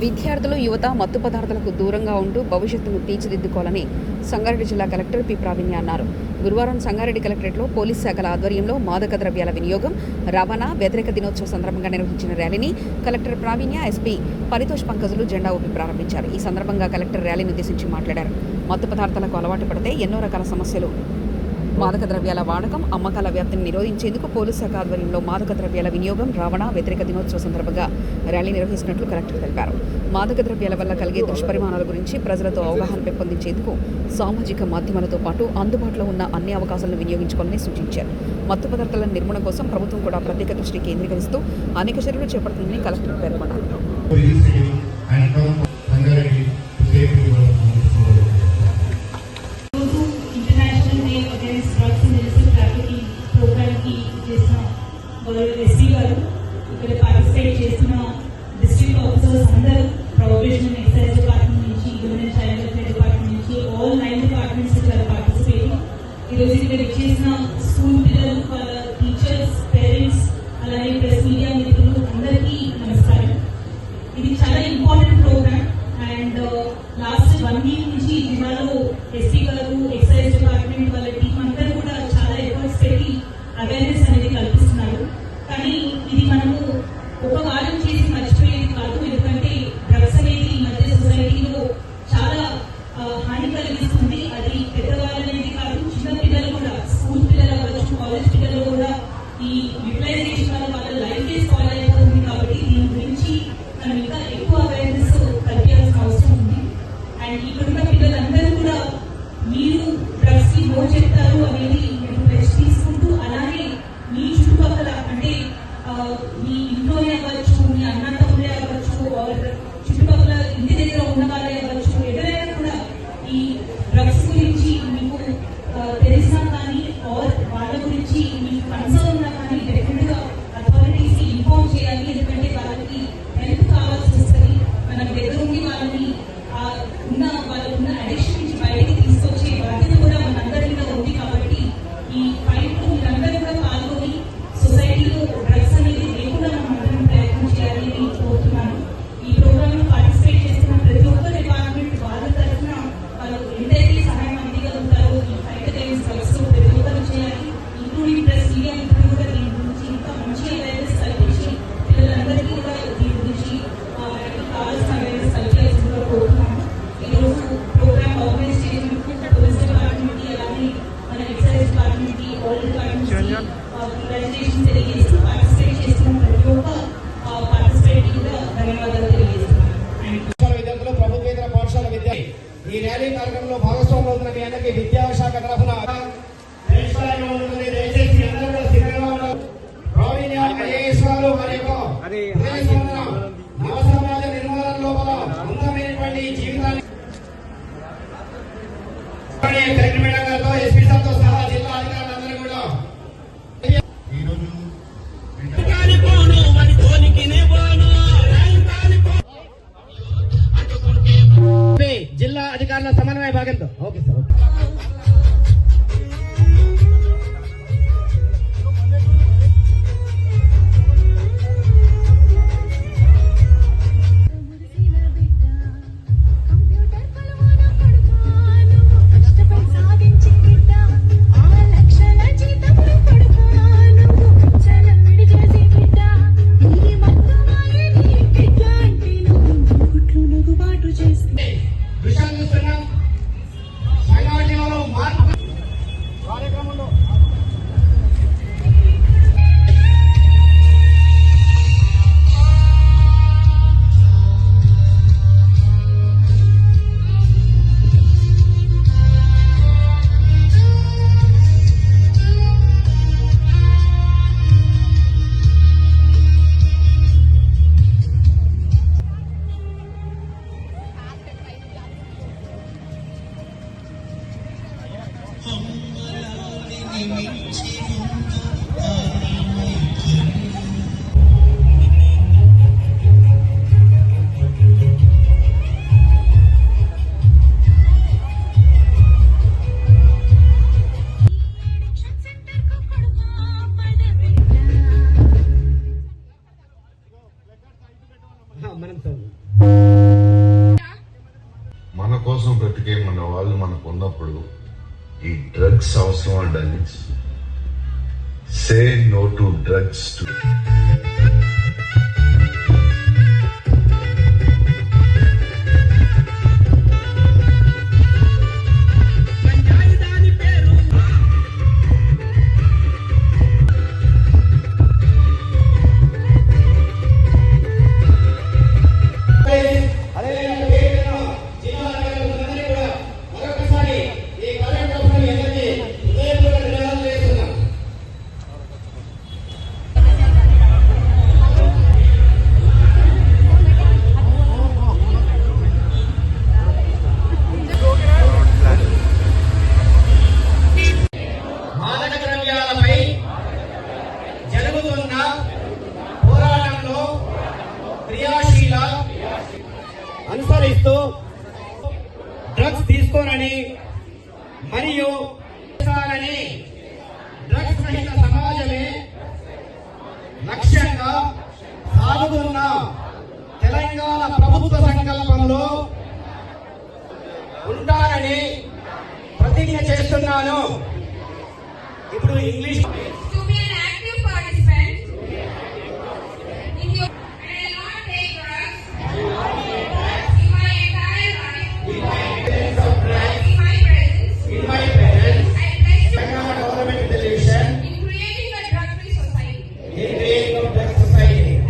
విద్యార్థులు యువత మత్తు పదార్థాలకు దూరంగా ఉంటూ భవిష్యత్తును తీర్చిదిద్దుకోవాలని సంగారెడ్డి జిల్లా కలెక్టర్ పి ప్రావీణ్య అన్నారు. గురువారం సంగారెడ్డి కలెక్టరేట్లో పోలీస్ శాఖల ఆధ్వర్యంలో మాదక ద్రవ్యాల వినియోగం, రవాణా, వ్యతిరేక దినోత్సవ సందర్భంగా నిర్వహించిన ర్యాలీని కలెక్టర్ ప్రావీణ్య, ఎస్పీ పరితోష్ పంకజులు జెండా ఊపి ప్రారంభించారు. ఈ సందర్భంగా కలెక్టర్ ర్యాలీని ఉద్దేశించి మాట్లాడారు. మత్తు పదార్థాలకు అలవాటు పడితే ఎన్నో రకాల సమస్యలు. మాదక ద్రవ్యాల వాడకం, అమ్మకాల వ్యాప్తిని నిరోధించేందుకు పోలీస్ శాఖ ఆధ్వర్యంలో మాదక ద్రవ్యాల వినియోగం, రవాణా, వ్యతిరేక దినోత్సవ సందర్భంగా ర్యాలీ నిర్వహిస్తున్నట్లు కలెక్టర్ తెలిపారు. మాదక ద్రవ్యాల వల్ల కలిగే దుష్పరిమాణాల గురించి ప్రజలతో అవగాహన పెంపొందించేందుకు సామాజిక మాధ్యమాలతో పాటు అందుబాటులో ఉన్న అన్ని అవకాశాలను వినియోగించుకోవాలని సూచించారు. మత్తు పదార్థాల నిర్మూలన కోసం ప్రభుత్వం కూడా ప్రత్యేక దృష్టి కేంద్రీకరిస్తూ అనేక చర్యలు చేపడుతుందని కలెక్టర్ పేర్కొన్నారు. ఎస్సీ గారు ఇక్కడ పార్టిసిపేట్ చేస్తున్న డిస్ట్రిక్ట్ ఆఫీసర్స్ అందరూ ప్రొబేషన్ అండ్ ఎక్సైజ్ డిపార్ట్మెంట్ నుంచి, human and child welfare department నుంచి ఆల్ 9 డిపార్ట్మెంట్స్ ఇక్కడ పార్టిసిపేట్. ఈరోజు ఇక్కడ చేసిన స్కూల్ పిల్లలు, వాళ్ళ టీచర్స్, పేరెంట్స్, అలాగే ప్రెస్ మీడియా మిత్రులు అందరికీ నమస్కారం. ఇది చాలా important programme and last 1 week నుంచి జిల్లాలో ఎస్పీ గారు, ఎక్సైజ్ డిపార్ట్మెంట్ వాళ్ళ టీం అందరూ కూడా చాలా ఎఫర్ట్స్ పెట్టి అవేర్నెస్ అనేది కల్పిస్తున్నారు. కానీ ఇది మనము ఒక వారం చేసి మర్చిపోయేది కాదు. ఎందుకంటే డ్రగ్స్ అనేది ఈ మధ్య సొసైటీలో చాలా హాని కలిగిస్తుంది. అది పెద్దవాళ్ళు అనేది కాదు, చిన్న పిల్లలు కూడా, స్కూల్ పిల్లలు అవ్వచ్చు, కాలేజ్ పిల్లలు కూడా ఈ యూటిలైజేషన్ వల్ల వాళ్ళ లైఫ్ స్పాయిల్ అయిపోతుంది. కాబట్టి దీని గురించి మనం ఇంకా ఎక్కువ అవేర్నెస్ కల్పించాల్సిన అవసరం ఉంది. అండ్ ఇక్కడున్న పిల్లలందరూ కూడా మీరు డ్రగ్స్ కి నో చెప్తారు అనేది మీరు టెస్ట్ తీసుకుంటూ, అలాగే మీ చుట్టుపక్కల అంటే మీ ఇంట్లోనే అవ్వచ్చు, మీ అన్న తమ్ముడే అవ్వచ్చు, చుట్టుపక్కల ఇంటి దగ్గర ఉన్న వాళ్ళే అవ్వచ్చు, ఎవరైనా కూడా ఈ డ్రగ్స్ గురించి మీకు తెలిసినా కానీ వాళ్ళ గురించి మీకు కన్సర్న్ ఉన్నా కానీ డెఫినెట్ గా అథారిటీస్ కి ఇన్ఫార్మ్ చేయాలి. ఎందుకంటే వాళ్ళకి హెల్ప్ కావాల్సి వస్తుంది. మనం దగ్గర ఉండి వాళ్ళని వాళ్ళకున్న అడిక్షన్ నుంచి బయటికి తీసుకొచ్చే బాధ్యత కూడా మనందరి మీద ఉంది. కాబట్టి ఈ ఫైట్ మీరందరూ కూడా పాల్గొని సొసైటీలో డ్రగ్స్ అనేది లేకుండా మనం అందరం ప్రయత్నం చేయాలని నేను కోరుతున్నాను. ఈ ప్రోగ్రామ్ లో పార్టిసిపేట్ చేస్తున్న ప్రతి ఒక్క డిపార్ట్మెంట్ వాళ్ళ తరఫున వాళ్ళు ఎంతైతే సహాయం అందిగలుగుతారో ఈ ఫైట్ అగైన్స్ డ్రగ్స్ ప్రతి ఒక్కరు చేయాలి. ఇంక్లూడింగ్ ప్రెస్ మీడియా మిత్రులు కూడా దీని గురించి ఇంకా మంచి అవేర్నెస్ కల్పించి పిల్లలందరికీ కూడా దీని గురించి కావాల్సిన అవేర్నెస్ కల్పించాల్సిందిగా కోరుతున్నాను. ఈరోజు ప్రోగ్రామ్ ఆర్గనైజ్ చేసినందుకు పోలీస్ డిపార్ట్మెంట్ కి, అలాగే మన ఎక్సైజ్ డిపార్ట్మెంట్ కి, ఆల్ డిపార్ట్మెంట్స్ కంగ్రాచులేషన్ తెలియజేస్తూ పార్టిసిపేట్ చేస్తున్న ప్రతి ఒక్క పార్టిసిపేట్ కూడా ధన్యవాదాలు తెలియజేస్తున్నాను. విద్యార్థులు, ప్రభుత్వేతర పాఠశాల విద్య ఈ ర్యాలీ కార్యక్రమంలో భాగస్వాములు అవుతున్న మీ అందరికీ విద్యాశాఖ తరఫున దయచేసి అందరూ కూడా సిద్ధంగా ఉన్నారు. ప్రావీణ్య ఐఏఎస్ గారు వారి యొక్క నవ సమాజ నిర్మాణం లోపల అందమైనటువంటి జీవితాన్ని కలెక్టర్ మేడం గారితో, ఎస్పీ సార్తో సహా జిల్లా అధికారులందరూ కూడా జిల్లా అధికారుల సమన్వయ భాగంతో ఓకే సార్. విషయాలు చూస్తున్నాం. సంగారెడ్డిలో ఇప్పటికే మన వాళ్ళు మనకు ఉన్నప్పుడు ఈ డ్రగ్స్ అవసరం అండి. Say no to drugs to మాదక ద్రవ్యాలపై జరుగుతున్న పోరాటంలో క్రియాశీల అనుసరిస్తూ డ్రగ్స్ తీసుకోనని మరియు డ్రగ్స్ రహిత సమాజమే లక్ష్యంగా సాగుతున్న తెలంగాణ ప్రభుత్వ సంకల్పంలో ఉంటానని ప్రతిజ్ఞ చేస్తున్నాను. ఇప్పుడు ఇంగ్లీష్